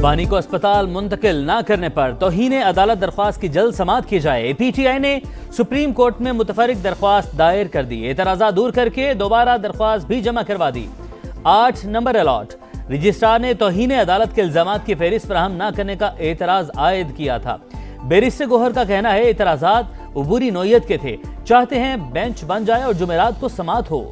بانی کو اسپتال منتقل نہ کرنے پر توہین عدالت درخواست کی جلد سماعت کی جائے۔ پی ٹی آئی نے سپریم کورٹ میں متفرق درخواست دائر کر دی، اعتراضات دور کر کے دوبارہ درخواست بھی جمع کروا دی۔ 8 نمبر الاٹ، رجسٹرار نے توہین عدالت کے الزامات کی فہرست فراہم نہ کرنے کا اعتراض عائد کیا تھا۔ بیرسٹر گوہر کا کہنا ہے اعتراضات عبوری نوعیت کے تھے، چاہتے ہیں بینچ بن جائے اور جمعرات کو سماعت ہو۔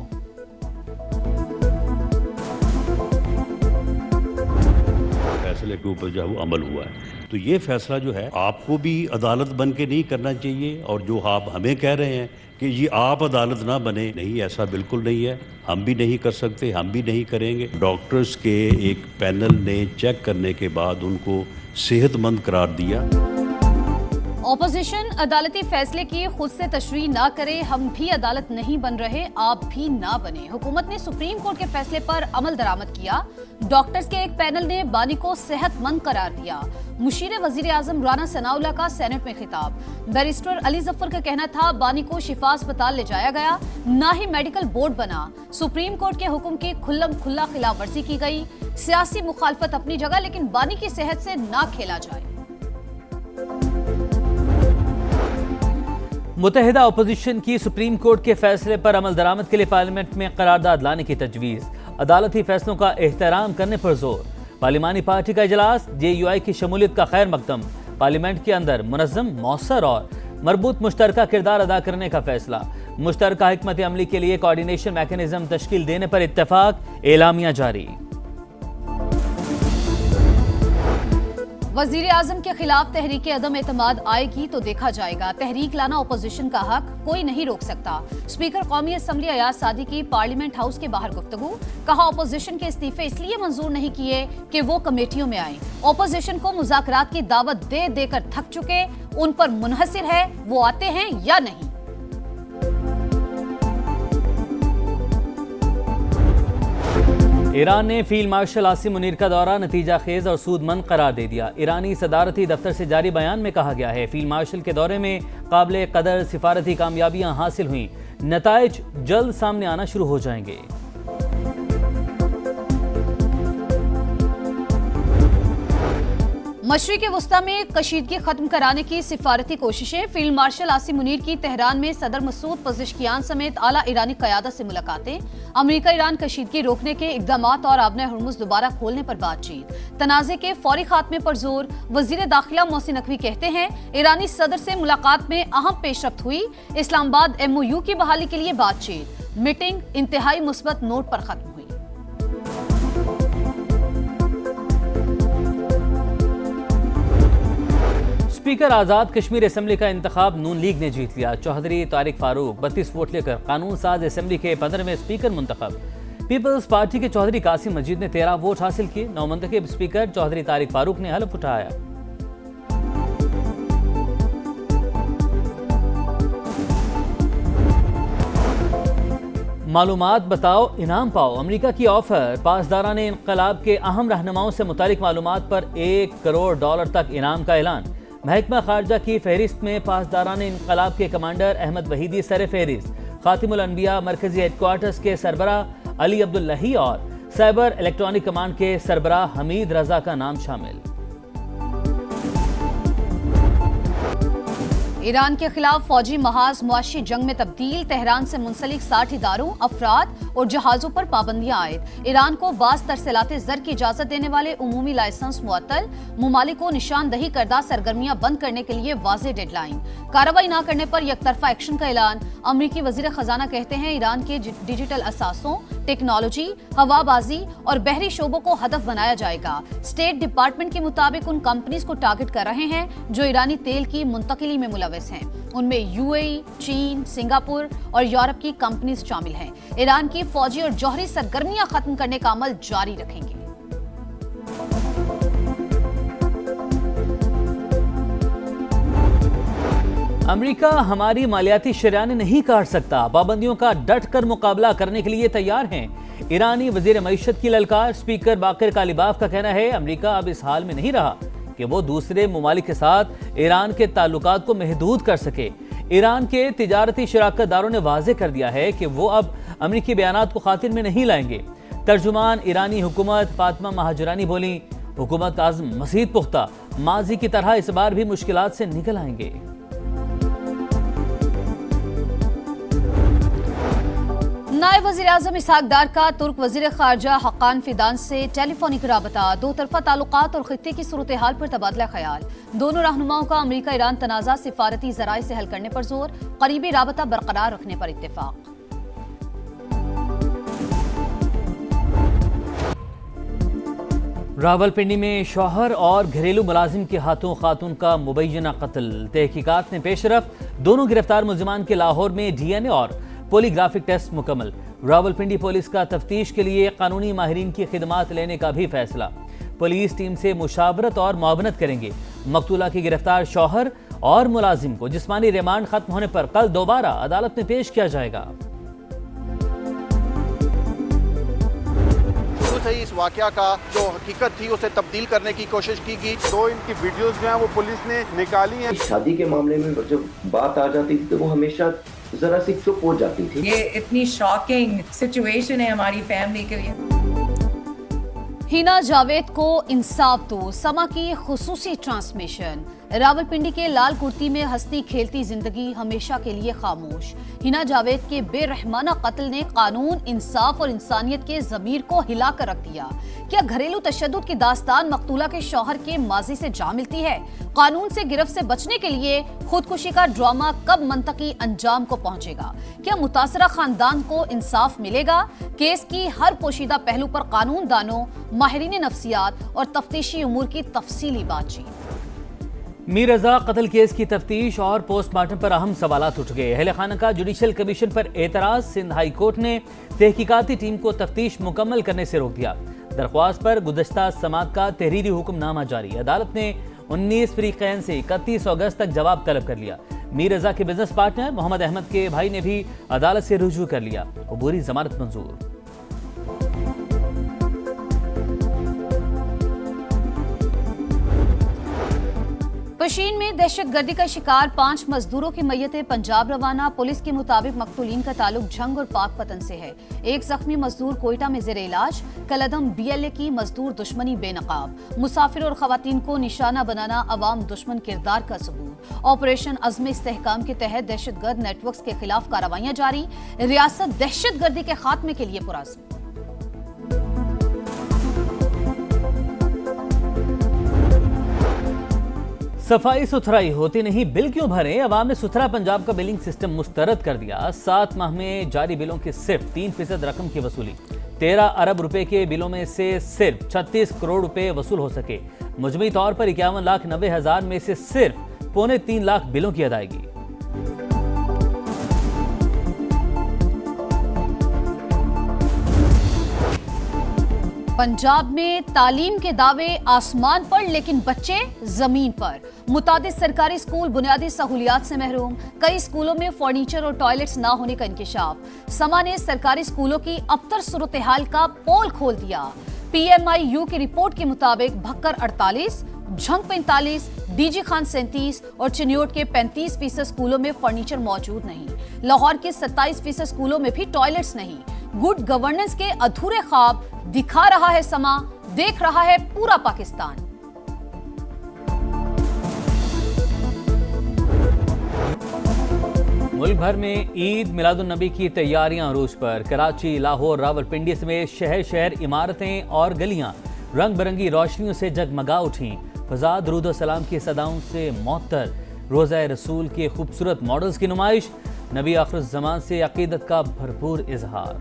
فیصلے کے اوپر جو ہے وہ عمل ہوا ہے، تو یہ فیصلہ جو ہے آپ کو بھی عدالت بن کے نہیں کرنا چاہیے، اور جو آپ ہمیں کہہ رہے ہیں کہ یہ آپ عدالت نہ بنے، نہیں، ایسا بالکل نہیں ہے، ہم بھی نہیں کر سکتے، ہم بھی نہیں کریں گے۔ ڈاکٹرز کے ایک پینل نے چیک کرنے کے بعد ان کو صحت مند قرار دیا۔ اپوزیشن عدالتی فیصلے کی خود سے تشریح نہ کرے، ہم بھی عدالت نہیں بن رہے، آپ بھی نہ بنے۔ حکومت نے سپریم کورٹ کے فیصلے پر عمل درآمد کیا، ڈاکٹرز کے ایک پینل نے بانی کو صحت مند قرار دیا۔ مشیر وزیر اعظم رانا ثناء اللہ کا سینٹ میں خطاب، بیرسٹر علی ظفر کا کہنا تھا بانی کو شفا اسپتال لے جایا گیا، نہ ہی میڈیکل بورڈ بنا، سپریم کورٹ کے حکم کی کھلم کھلا خلاف ورزی کی گئی، سیاسی مخالفت اپنی جگہ لیکن بانی کی صحت سے نہ کھیلا جائے۔ متحدہ اپوزیشن کی سپریم کورٹ کے فیصلے پر عمل درآمد کے لیے پارلیمنٹ میں قرارداد لانے کی تجویز، عدالتی فیصلوں کا احترام کرنے پر زور۔ پارلیمانی پارٹی کا اجلاس، جے یو آئی کی شمولیت کا خیر مقدم، پارلیمنٹ کے اندر منظم، مؤثر اور مربوط مشترکہ کردار ادا کرنے کا فیصلہ، مشترکہ حکمت عملی کے لیے کوارڈینیشن میکانزم تشکیل دینے پر اتفاق، اعلامیہ جاری۔ وزیر اعظم کے خلاف تحریک عدم اعتماد آئے گی تو دیکھا جائے گا، تحریک لانا اپوزیشن کا حق، کوئی نہیں روک سکتا۔ اسپیکر قومی اسمبلی ایاز سعدی کی پارلیمنٹ ہاؤس کے باہر گفتگو، کہا اپوزیشن کے استعفے اس لیے منظور نہیں کیے کہ وہ کمیٹیوں میں آئیں، اپوزیشن کو مذاکرات کی دعوت دے دے کر تھک چکے، ان پر منحصر ہے وہ آتے ہیں یا نہیں۔ ایران نے فیلڈ مارشل عاصم منیر کا دورہ نتیجہ خیز اور سود مند قرار دے دیا۔ ایرانی صدارتی دفتر سے جاری بیان میں کہا گیا ہے فیلڈ مارشل کے دورے میں قابل قدر سفارتی کامیابیاں حاصل ہوئیں، نتائج جلد سامنے آنا شروع ہو جائیں گے۔ مشرق وسطی میں کشیدگی ختم کرانے کی سفارتی کوششیں، فیلڈ مارشل عاصم منیر کی تہران میں صدر مسعود پزشکیان سمیت اعلیٰ ایرانی قیادت سے ملاقاتیں، امریکہ ایران کشیدگی روکنے کے اقدامات اور آبنہ ہرمز دوبارہ کھولنے پر بات چیت، تنازع کے فوری خاتمے پر زور۔ وزیر داخلہ محسن نقوی کہتے ہیں ایرانی صدر سے ملاقات میں اہم پیش رفت ہوئی، اسلام آباد ایم او یو کی بحالی کے لیے بات چیت، میٹنگ انتہائی مثبت نوٹ پر ختم ہوئی۔ اسپیکر آزاد کشمیر اسمبلی کا انتخاب نون لیگ نے جیت لیا، چوہدری طارق فاروق 32 ووٹ لے کر قانون ساز اسمبلی کے 15ویں اسپیکر منتخب۔ پیپلز پارٹی کے چوہدری قاسم مجید نے 13 ووٹ حاصل کیے، نومنتخب اسپیکر چوہدری طارق فاروق نے حلف اٹھایا۔ معلومات بتاؤ انعام پاؤ، امریکہ کی آفر، پاسداران انقلاب کے اہم رہنماؤں سے متعلق معلومات پر $1 کروڑ تک انعام کا اعلان۔ محکمہ خارجہ کی فہرست میں پاسداران انقلاب کے کمانڈر احمد وحیدی سر فہرست، خاتم الانبیاء مرکزی ہیڈ کوارٹرز کے سربراہ علی عبداللہی اور سائبر الیکٹرانک کمانڈ کے سربراہ حمید رضا کا نام شامل۔ ایران کے خلاف فوجی محاذ معاشی جنگ میں تبدیل، تہران سے منسلک 60 اداروں، افراد اور جہازوں پر پابندیاں عائد، ایران کو بعض ترسیلات زر کی اجازت دینے والے عمومی لائسنس معطل، ممالک کو نشاندہی کردہ سرگرمیاں بند کرنے کے لیے واضح ڈیڈ لائن، کارروائی نہ کرنے پر یک طرفہ ایکشن کا اعلان۔ امریکی وزیر خزانہ کہتے ہیں ایران کے ڈیجیٹل اثاثوں، ٹیکنالوجی، ہوا بازی اور بحری شعبوں کو ہدف بنایا جائے گا۔ اسٹیٹ ڈپارٹمنٹ کے مطابق ان کمپنیز کو ٹارگٹ کر رہے ہیں جو ایرانی تیل کی منتقلی میں ملوث ہیں، ان میں یو اے ای، چین، سنگاپور اور یورپ کی کمپنیز شامل ہیں۔ ایران کی فوجی اور جوہری سرگرمیاں ختم کرنے کا عمل جاری رکھیں گے۔ امریکہ ہماری مالیاتی شریانیں نہیں کاٹ سکتا، پابندیوں کا ڈٹ کر مقابلہ کرنے کے لیے تیار ہیں، ایرانی وزیر معیشت کی للکار۔ اسپیکر باقر کالیباف کا کہنا ہے امریکہ اب اس حال میں نہیں رہا کہ وہ دوسرے ممالک کے ساتھ ایران کے تعلقات کو محدود کر سکے۔ ایران کے تجارتی شراکت داروں نے واضح کر دیا ہے کہ وہ اب امریکی بیانات کو خاطر میں نہیں لائیں گے۔ ترجمان ایرانی حکومت فاطمہ مہاجرانی بولیں حکومت کا عزم مزید پختہ، ماضی کی طرح اس بار بھی مشکلات سے نکل آئیں گے۔ نائب وزیر اعظم اسحاق ڈار کا ترک وزیر خارجہ حقان فیدان سے ٹیلی فونک رابطہ، دو طرفہ تعلقات اور خطے کی صورتحال پر تبادلہ خیال۔ دونوں رہنماؤں کا امریکہ ایران تنازع سفارتی ذرائع سے حل کرنے پر زور، قریبی رابطہ برقرار رکھنے پر اتفاق۔ راولپنڈی میں شوہر اور گھریلو ملازم کے ہاتھوں خاتون کا مبینہ قتل، تحقیقات میں پیش رفت، دونوں گرفتار ملزمان کے لاہور میں ڈی این اے اور پولی گرافک ٹیسٹ مکمل۔ راولپنڈی پولیس کا تفتیش کے لیے قانونی ماہرین کی خدمات لینے کا بھی فیصلہ، پولیس ٹیم سے مشاورت اور معاونت کریں گے۔ مقتولہ کے گرفتار شوہر اور ملازم کو جسمانی ریمانڈ ختم ہونے پر کل دوبارہ عدالت میں پیش کیا جائے گا۔ اس واقعہ کا جو حقیقت تھی اسے تبدیل کرنے کی کوشش کی گئی۔ دو ان کی ویڈیوز جو ہیں وہ پولیس نے نکالی ہیں۔ شادی کے معاملے میں جب بات آ جاتی تھی تو وہ ہمیشہ ذرا سی چپ ہو جاتی تھی۔ یہ اتنی شاکنگ سچویشن ہے ہماری فیملی کے لیے۔ ہینا جاوید کو انصاف دو، سما کی خصوصی ٹرانسمیشن۔ راولپنڈی کے لال کرتی میں ہستی کھیلتی زندگی ہمیشہ کے لیے خاموش۔ ہینا جاوید کے بے رحمانہ قتل نے قانون، انصاف اور انسانیت کے ضمیر کو ہلا کر رکھ دیا۔ کیا گھریلو تشدد کی داستان مقتولہ کے شوہر کے ماضی سے جا ملتی ہے؟ قانون سے گرفت سے بچنے کے لیے خودکشی کا ڈرامہ کب منطقی انجام کو پہنچے گا؟ کیا متاثرہ خاندان کو انصاف ملے گا؟ کیس کی ہر پوشیدہ پہلو پر قانون دانوں، ماہرین نفسیات اور تفتیشی امور کی تفصیلی بات چیت۔ میر رضا قتل کیس کی تفتیش اور پوسٹ مارٹم پر اہم سوالات اٹھ گئے۔ اہل خانہ کا جوڈیشل کمیشن پر اعتراض، سندھ ہائی کورٹ نے تحقیقاتی ٹیم کو تفتیش مکمل کرنے سے روک دیا۔ درخواست پر گزشتہ سماعت کا تحریری حکم نامہ جاری، عدالت نے 19 فریقین سے 31 اگست تک جواب طلب کر لیا۔ میر رضا کے بزنس پارٹنر محمد احمد کے بھائی نے بھی عدالت سے رجوع کر لیا، عبوری ضمانت منظور۔ پشین میں دہشت گردی کا شکار 5 مزدوروں کی میتیں پنجاب روانہ، پولیس کے مطابق مقتولین کا تعلق جھنگ اور پاک پتن سے ہے۔ ایک زخمی مزدور کوئٹہ میں زیر علاج، کلعدم بی ایل اے کی مزدور دشمنی بے نقاب، مسافر اور خواتین کو نشانہ بنانا عوام دشمن کردار کا ثبوت۔ آپریشن عزم استحکام کے تحت دہشت گرد نیٹ ورکس کے خلاف کارروائیاں جاری، ریاست دہشت گردی کے خاتمے کے لیے پرعزم۔ صفائی ستھرائی ہوتی نہیں، بل کیوں بھریں؟ عوام نے ستھرا پنجاب کا بلنگ سسٹم مسترد کر دیا۔ 7 ماہ میں جاری بلوں کی صرف 3% رقم کی وصولی، 13 ارب روپے کے بلوں میں سے صرف 36 کروڑ روپے وصول ہو سکے۔ مجموعی طور پر 51,90,000 میں سے صرف 3.25 لاکھ بلوں کی ادائیگی۔ پنجاب میں تعلیم کے دعوے آسمان پر لیکن بچے زمین پر، متعدد سرکاری اسکول بنیادی سہولیات سے محروم، کئی اسکولوں میں فرنیچر اور ٹوائلٹس نہ ہونے کا انکشاف۔ سما نے سرکاری اسکولوں کی ابتر صورتحال کا پول کھول دیا۔ پی ایم آئی یو کی رپورٹ کے مطابق بھکر 48، جھنگ 45، ڈی جی خان 37 اور چنیوٹ کے 35% اسکولوں میں فرنیچر موجود نہیں۔ لاہور کے 27% اسکولوں میں بھی ٹوائلٹس نہیں۔ گڈ گورننس کے ادھورے خواب دکھا رہا ہے سما، دیکھ رہا ہے پورا پاکستان۔ ملک بھر میں عید میلاد النبی کی تیاریاں عروج پر، کراچی، لاہور، راولپنڈی سمیت شہر شہر عمارتیں اور گلیاں رنگ برنگی روشنیوں سے جگمگا اٹھیں، فضا درود و سلام کی صداؤں سے معطر، روضہ رسول کے خوبصورت ماڈلز کی نمائش، نبی آخر الزمان سے عقیدت کا بھرپور اظہار۔